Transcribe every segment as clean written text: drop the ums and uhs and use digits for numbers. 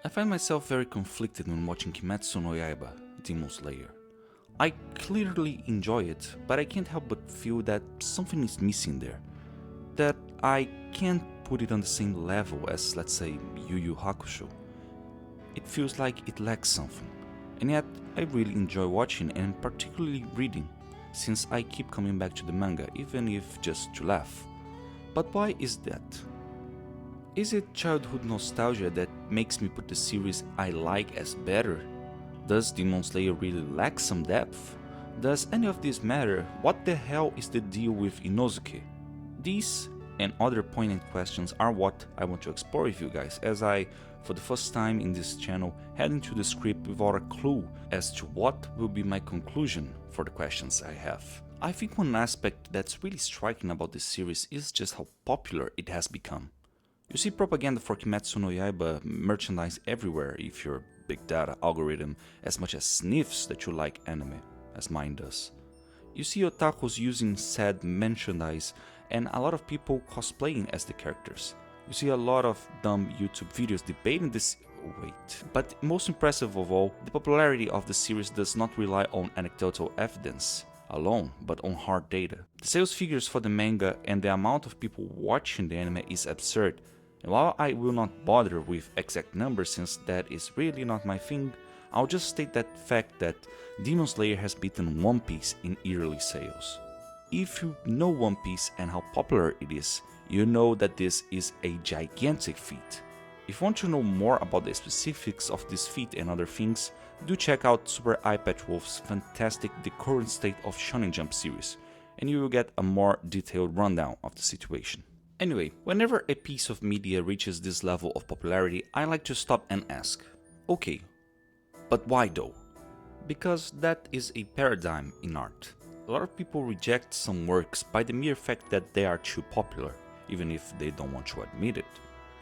I find myself very conflicted when watching Kimetsu no Yaiba, Demon Slayer. I clearly enjoy it, but I can't help but feel that something is missing there. That I can't put it on the same level as, let's say, Yu Yu Hakusho. It feels like it lacks something, and yet I really enjoy watching and particularly reading, since I keep coming back to the manga, even if just to laugh. But why is that? Is it childhood nostalgia that makes me put the series I like as better? Does Demon Slayer really lack some depth? Does any of this matter? What the hell is the deal with Inosuke? These and other poignant questions are what I want to explore with you guys, as I, for the first time in this channel, head into the script without a clue as to what will be my conclusion for the questions I have. I think one aspect that's really striking about this series is just how popular it has become. You see propaganda for Kimetsu no Yaiba merchandise everywhere if your big data algorithm as much as sniffs that you like anime, as mine does. You see otakus using said merchandise and a lot of people cosplaying as the characters. You see a lot of dumb YouTube videos debating this. But most impressive of all, the popularity of the series does not rely on anecdotal evidence alone, but on hard data. The sales figures for the manga and the amount of people watching the anime is absurd, and while I will not bother with exact numbers since that is really not my thing, I'll just state that fact that Demon Slayer has beaten One Piece in yearly sales. If you know One Piece and how popular it is, you know that this is a gigantic feat. If you want to know more about the specifics of this feat and other things, do check out Super Eyepatch Wolf's fantastic The Current State of Shonen Jump series, and you will get a more detailed rundown of the situation. Anyway, whenever a piece of media reaches this level of popularity, I like to stop and ask, okay, but why though? Because that is a paradigm in art. A lot of people reject some works by the mere fact that they are too popular, even if they don't want to admit it.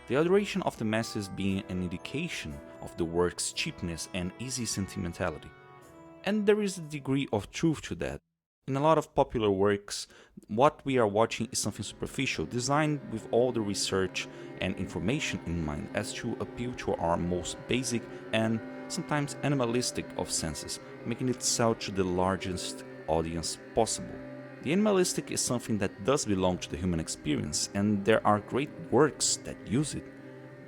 The adoration of the masses being an indication of the work's cheapness and easy sentimentality. And there is a degree of truth to that. In a lot of popular works, what we are watching is something superficial, designed with all the research and information in mind as to appeal to our most basic and sometimes animalistic of senses, making it sell to the largest audience possible. The animalistic is something that does belong to the human experience, and there are great works that use it,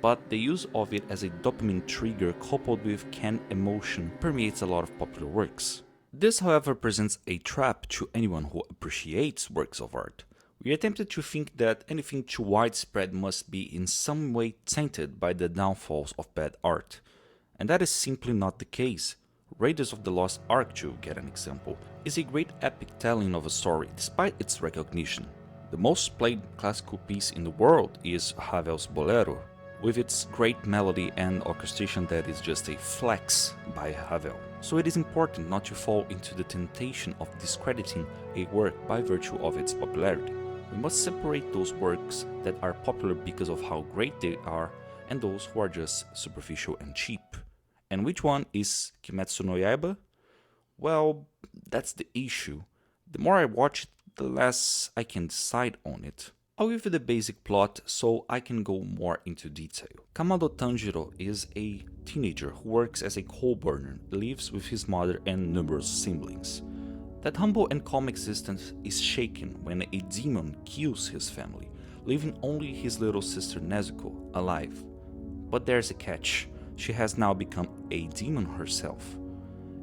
but the use of it as a dopamine trigger coupled with canned emotion permeates a lot of popular works. This, however, presents a trap to anyone who appreciates works of art. We are tempted to think that anything too widespread must be in some way tainted by the downfalls of bad art, and that is simply not the case. Raiders of the Lost Ark, to get an example, is a great epic telling of a story despite its recognition. The most played classical piece in the world is Ravel's Bolero, with its great melody and orchestration that is just a flex by Ravel. So it is important not to fall into the temptation of discrediting a work by virtue of its popularity. We must separate those works that are popular because of how great they are and those who are just superficial and cheap. And which one is Kimetsu no Yaiba? Well, that's the issue. The more I watch it, the less I can decide on it. I'll give you the basic plot so I can go more into detail. Kamado Tanjiro is a teenager who works as a coal burner, lives with his mother and numerous siblings. That humble and calm existence is shaken when a demon kills his family, leaving only his little sister Nezuko alive. But there's a catch. She has now become a demon herself.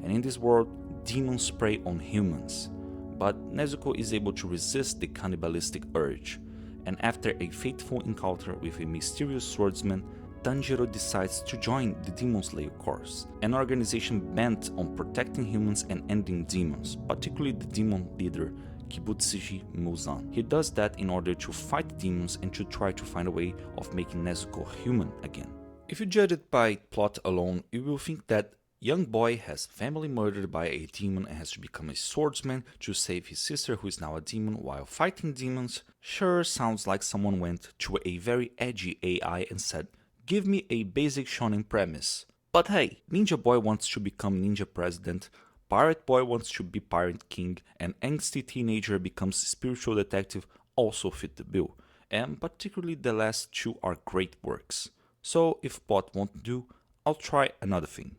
And in this world, demons prey on humans. But Nezuko is able to resist the cannibalistic urge, and after a fateful encounter with a mysterious swordsman, Tanjiro decides to join the Demon Slayer Corps, an organization bent on protecting humans and ending demons, particularly the demon leader Kibutsuji Muzan. He does that in order to fight demons and to try to find a way of making Nezuko human again. If you judge it by plot alone, you will think that young boy has family murdered by a demon and has to become a swordsman to save his sister who is now a demon while fighting demons. Sure sounds like someone went to a very edgy AI and said, give me a basic shonen premise. But hey, ninja boy wants to become ninja president, pirate boy wants to be pirate king, and angsty teenager becomes spiritual detective also fit the bill. And particularly the last two are great works. So if plot won't do, I'll try another thing.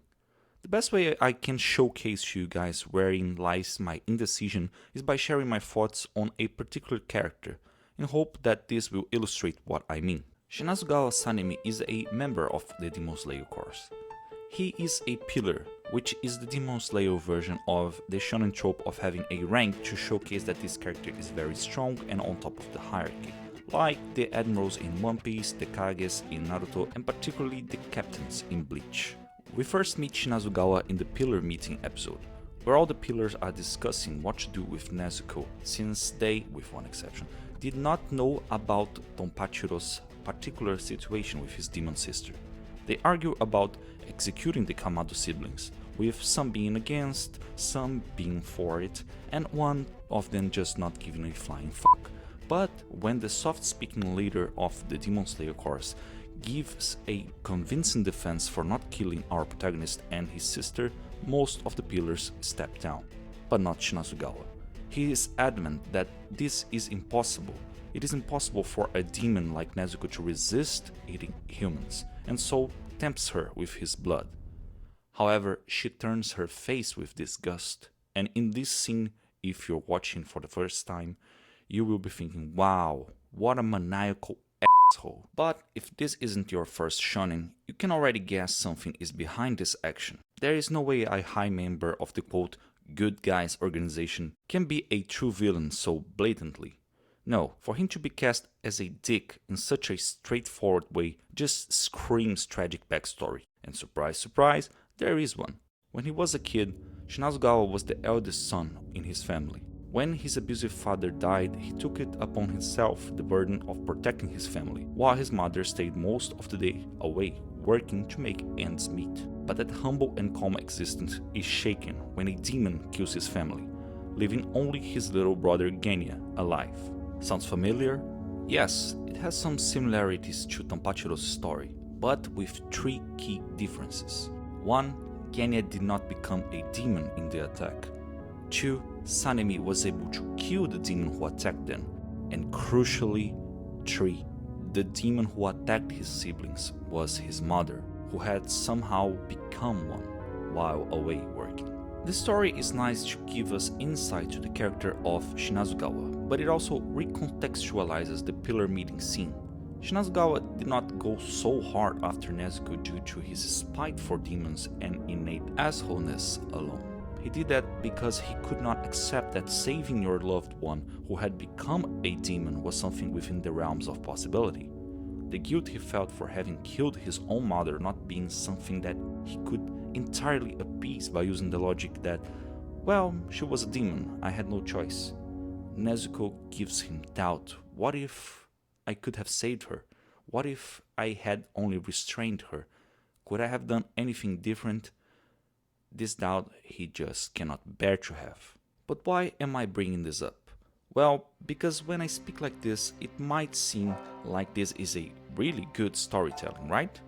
The best way I can showcase to you guys wherein lies my indecision is by sharing my thoughts on a particular character, in hope that this will illustrate what I mean. Shinazugawa Sanemi is a member of the Demon Slayer course. He is a pillar, which is the Demon Slayer version of the shonen trope of having a rank to showcase that this character is very strong and on top of the hierarchy, like the admirals in One Piece, the Kages in Naruto, and particularly the captains in Bleach. We first meet Shinazugawa in the pillar meeting episode, where all the pillars are discussing what to do with Nezuko, since they, with one exception, did not know about Tonpachiro's particular situation with his demon sister. They argue about executing the Kamado siblings, with some being against, some being for it, and one of them just not giving a flying fuck. But when the soft-speaking leader of the Demon Slayer course gives a convincing defense for not killing our protagonist and his sister, most of the pillars step down. But not Shinazugawa. He is adamant that this is impossible. It is impossible for a demon like Nezuko to resist eating humans, and so tempts her with his blood. However, she turns her face with disgust, and in this scene, if you're watching for the first time, you will be thinking, wow, what a maniacal asshole. But if this isn't your first shonen, you can already guess something is behind this action. There is no way a high member of the quote, good guys organization can be a true villain so blatantly. No, for him to be cast as a dick in such a straightforward way just screams tragic backstory. And surprise, surprise, there is one. When he was a kid, Shinazugawa was the eldest son in his family. When his abusive father died, he took it upon himself the burden of protecting his family, while his mother stayed most of the day away, working to make ends meet. But that humble and calm existence is shaken when a demon kills his family, leaving only his little brother Genya alive. Sounds familiar? Yes, it has some similarities to Tonpachiro's story, but with three key differences. 1. Genya did not become a demon in the attack. 2. Sanemi was able to kill the demon who attacked them. And crucially, 3. The demon who attacked his siblings was his mother, who had somehow become one while away working. This story is nice to give us insight to the character of Shinazugawa, but it also recontextualizes the pillar meeting scene. Shinazugawa did not go so hard after Nezuko due to his spite for demons and innate assholeness alone. He did that because he could not accept that saving your loved one who had become a demon was something within the realms of possibility. The guilt he felt for having killed his own mother not being something that he could entirely appease by using the logic that, well, she was a demon, I had no choice. Nezuko gives him doubt. What if I could have saved her? What if I had only restrained her? Could I have done anything different? This doubt he just cannot bear to have. But why am I bringing this up? Well, because when I speak like this, it might seem like this is a really good storytelling, right?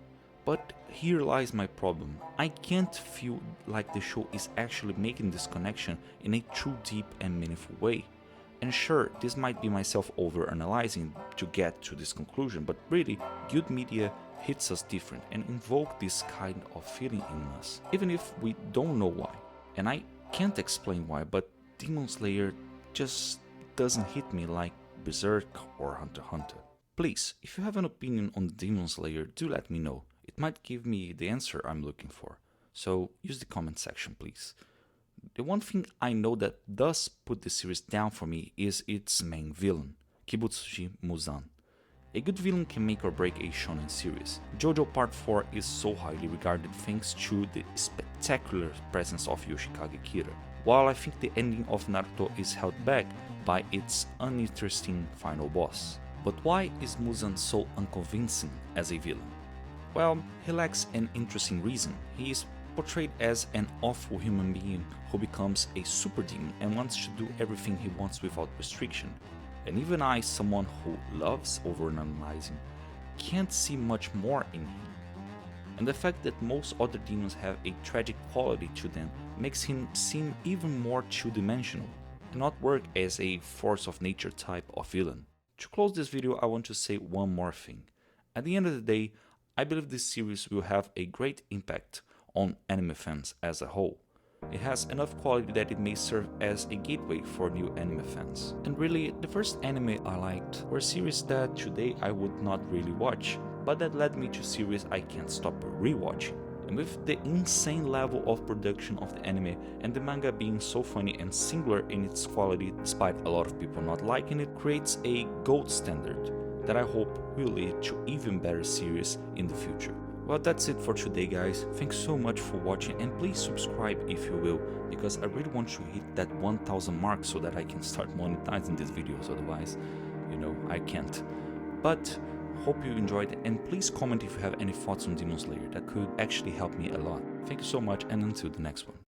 But here lies my problem. I can't feel like the show is actually making this connection in a true deep and meaningful way. And sure, this might be myself overanalyzing to get to this conclusion, but really, good media hits us different and invoke this kind of feeling in us, even if we don't know why. And I can't explain why, but Demon Slayer just doesn't hit me like Berserk or Hunter x Hunter. Please, if you have an opinion on Demon Slayer, do let me know. It might give me the answer I'm looking for. So use the comment section, please. The one thing I know that does put the series down for me is its main villain, Kibutsuji Muzan. A good villain can make or break a shonen series. JoJo Part 4 is so highly regarded thanks to the spectacular presence of Yoshikage Kira, while I think the ending of Naruto is held back by its uninteresting final boss. But why is Muzan so unconvincing as a villain? Well, he lacks an interesting reason. He is portrayed as an awful human being who becomes a super demon and wants to do everything he wants without restriction. And even I, someone who loves overanalyzing, can't see much more in him. And the fact that most other demons have a tragic quality to them makes him seem even more two-dimensional, and not work as a force of nature type of villain. To close this video, I want to say one more thing. At the end of the day, I believe this series will have a great impact on anime fans as a whole. It has enough quality that it may serve as a gateway for new anime fans. And really, the first anime I liked were series that today I would not really watch, but that led me to series I can't stop rewatching. And with the insane level of production of the anime and the manga being so funny and singular in its quality despite a lot of people not liking it, creates a gold standard that I hope will lead to even better series in the future. Well, that's it for today, guys. Thanks so much for watching, and please subscribe if you will, because I really want to hit that 1000 mark so that I can start monetizing these videos, otherwise, I can't. But hope you enjoyed it, and please comment if you have any thoughts on Demon Slayer. That could actually help me a lot. Thank you so much, and until the next one.